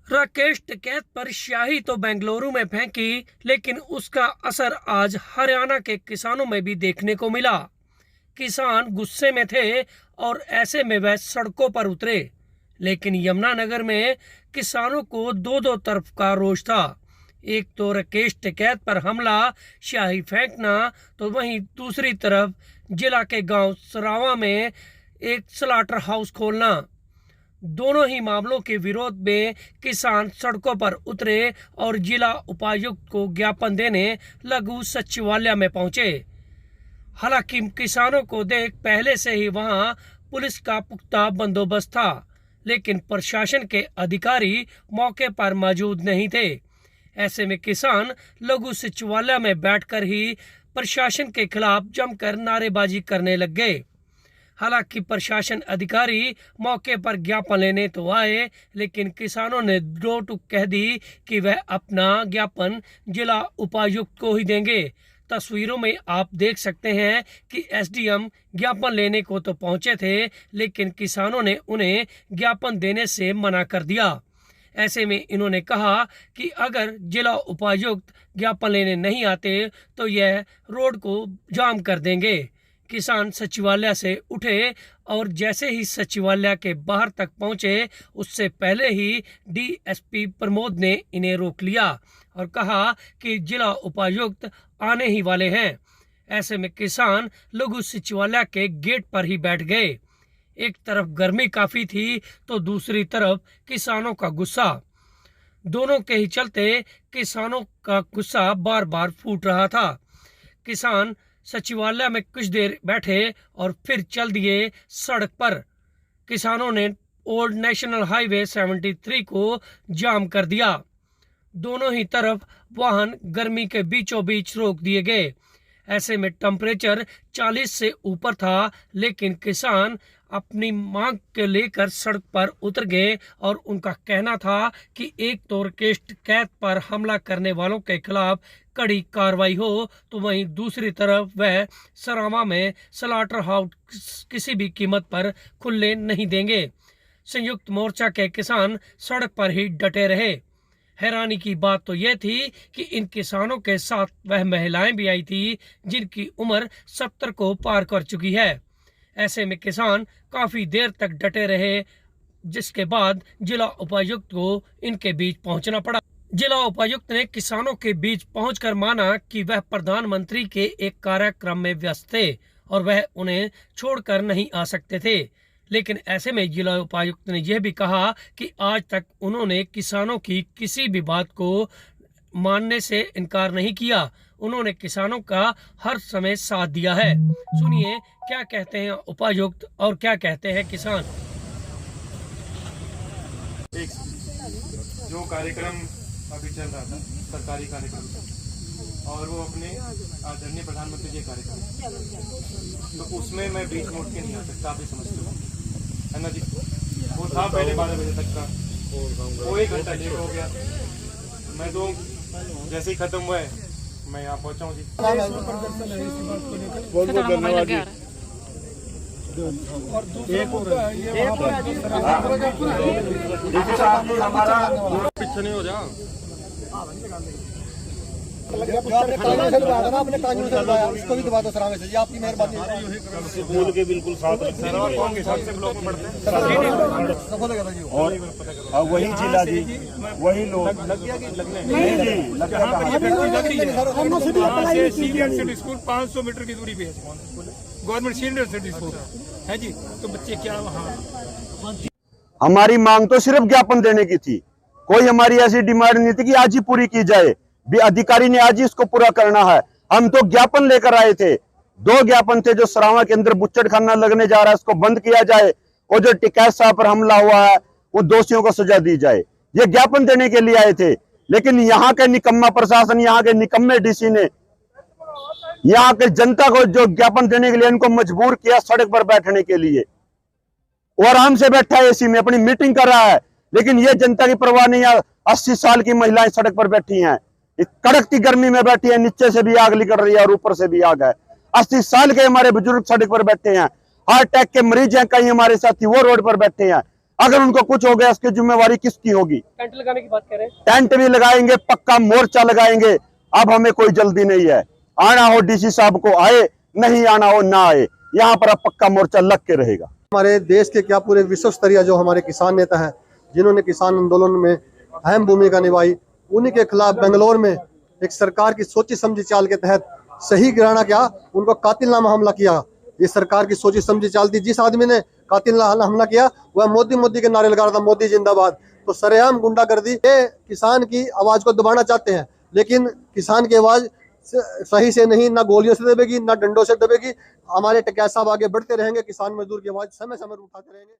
राकेश टिकैत पर स्याही तो बेंगलुरु में फेंकी, लेकिन उसका असर आज हरियाणा के किसानों में भी देखने को मिला। किसान गुस्से में थे और ऐसे में वह सड़कों पर उतरे। लेकिन यमुनानगर में किसानों को दो दो तरफ का रोष था। एक तो राकेश टिकैत पर हमला, स्याही फेंकना, तो वहीं दूसरी तरफ जिला के गांव सरावा में एक स्लाटर हाउस खोलना। दोनों ही मामलों के विरोध में किसान सड़कों पर उतरे और जिला उपायुक्त को ज्ञापन देने लघु सचिवालय में पहुंचे। हालांकि किसानों को देख पहले से ही वहां पुलिस का पुख्ता बंदोबस्त था, लेकिन प्रशासन के अधिकारी मौके पर मौजूद नहीं थे। ऐसे में किसान लघु सचिवालय में बैठकर ही प्रशासन के खिलाफ जमकर नारेबाजी करने लग गए। हालांकि प्रशासन अधिकारी मौके पर ज्ञापन लेने तो आए, लेकिन किसानों ने दो टूक कह दी कि वह अपना ज्ञापन जिला उपायुक्त को ही देंगे। तस्वीरों में आप देख सकते हैं कि एसडीएम ज्ञापन लेने को तो पहुंचे थे, लेकिन किसानों ने उन्हें ज्ञापन देने से मना कर दिया। ऐसे में इन्होंने कहा कि अगर जिला उपायुक्त ज्ञापन लेने नहीं आते तो यह रोड को जाम कर देंगे। किसान सचिवालय से उठे और जैसे ही सचिवालय के बाहर तक पहुंचे, उससे पहले ही डीएसपी प्रमोद ने इन्हें रोक लिया और कहा कि जिला उपायुक्त आने ही वाले हैं। ऐसे में किसान लघु सचिवालय के गेट पर ही बैठ गए। एक तरफ गर्मी काफी थी तो दूसरी तरफ किसानों का गुस्सा। दोनों के ही चलते किसानों का गुस्सा बार बार फूट रहा था। किसान सचिवालय में कुछ देर बैठे और फिर चल दिए सड़क पर। किसानों ने ओल्ड नेशनल हाईवे 73 को जाम कर दिया। दोनों ही तरफ वाहन गर्मी के बीचों बीच रोक दिए गए। ऐसे में टेम्परेचर 40 से ऊपर था, लेकिन किसान अपनी मांग के लेकर सड़क पर उतर गए और उनका कहना था कि एक तो राकेश टिकैत पर हमला करने वालों के खिलाफ कड़ी कार्रवाई हो, तो वहीं दूसरी तरफ वह सरावा में स्लाटर हाउस किसी भी कीमत पर खुलने नहीं देंगे। संयुक्त मोर्चा के किसान सड़क पर ही डटे रहे। हैरानी की बात तो यह थी कि इन किसानों के साथ वह महिलाएं भी आई थी जिनकी उम्र 70 को पार कर चुकी है। ऐसे में किसान काफी देर तक डटे रहे, जिसके बाद जिला उपायुक्त को इनके बीच पहुंचना पड़ा। जिला उपायुक्त ने किसानों के बीच पहुंचकर माना कि वह प्रधानमंत्री के एक कार्यक्रम में व्यस्त थे और वह उन्हें छोड़कर नहीं आ सकते थे। लेकिन ऐसे में जिला उपायुक्त ने यह भी कहा कि आज तक उन्होंने किसानों की किसी भी बात को मानने से इनकार नहीं किया। उन्होंने किसानों का हर समय साथ दिया है। सुनिए क्या कहते हैं उपायुक्त और क्या कहते हैं किसान। एक जो कार्यक्रम अभी चल रहा था, सरकारी कार्यक्रम था, और वो अपने आदरणीय प्रधानमंत्री जी कार्यक्रम, तो उसमें मैं बीच मोड़ के नहीं आ सकता, आप भी समझते हो, है ना जी। वो था पहले 12 बजे तक का, वो 1 घंटा लेट हो गया। मैं तो जैसे ही खत्म हुआ है मैं यहाँ पहुँचा हूँ जी। पीछे नहीं हो जा, आपने कानून से दबाया, उसको भी दबा दो सरावे से जी, आपकी मेहरबानी। बोल के बिल्कुल साथ और वही जिला जी, वही लोग सीनियर स्कूल 500 मीटर की दूरी पे है, गवर्नमेंट सीनियर सिटी स्कूल है जी। तो बच्चे क्या वहाँ, हमारी मांग तो सिर्फ ज्ञापन देने की थी, कोई हमारी ऐसी डिमांड नहीं थी कि आज ही पूरी की जाए। भी अधिकारी ने आज ही इसको पूरा करना है। हम तो ज्ञापन लेकर आए थे, 2 ज्ञापन थे। जो सरावा के अंदर बुच्चड़ खाना लगने जा रहा है उसको बंद किया जाए, और जो टिकैत साहब पर हमला हुआ है वो दोषियों को सजा दी जाए, ये ज्ञापन देने के लिए आए थे। लेकिन यहाँ के निकम्मा प्रशासन, यहाँ के निकम्मे डीसी ने यहाँ के जनता को जो ज्ञापन देने के लिए इनको मजबूर किया सड़क पर बैठने के लिए। वो आराम से बैठा है एसी में, अपनी मीटिंग कर रहा है, लेकिन ये जनता की परवाह नहीं है। 80 साल की महिलाएं सड़क पर बैठी हैं, कड़कती गर्मी में बैठी है, नीचे से भी आग निकल रही है और ऊपर से भी आग है। 80 साल के हमारे बुजुर्ग सड़क पर बैठे हैं, हार्ट अटैक के मरीज हैं, कई हमारे साथी वो रोड पर बैठे हैं। अगर उनको कुछ हो गया इसकी जिम्मेवारी किसकी होगी? टेंट लगाने की बात कर रहे हैं। टेंट भी लगाएंगे, पक्का मोर्चा लगाएंगे। अब हमें कोई जल्दी नहीं है, आना हो डीसी साहब को आए, नहीं आना हो ना आए, यहाँ पर अब पक्का मोर्चा लग के रहेगा। हमारे देश के क्या पूरे विश्व स्तरीय जो हमारे किसान नेता हैं, जिन्होंने किसान आंदोलन में अहम भूमिका निभाई, उन्हीं के खिलाफ बेंगलोर में एक सरकार की सोची समझी चाल के तहत सही गिराना क्या, उनको कातिलनामा हमला किया। ये सरकार की सोची समझी चाल थी। जिस आदमी ने कातिलनामा हमला किया वह मोदी के नारे लगा रहा था, मोदी जिंदाबाद। तो सरेआम गुंडागर्दी। ये किसान की आवाज को दबाना चाहते हैं, लेकिन किसान की आवाज सही से नहीं, ना गोलियों से दबेगी, ना डंडों से दबेगी। हमारे टकैत साहब आगे बढ़ते रहेंगे, किसान मजदूर की आवाज समय समय पर उठाते रहेंगे।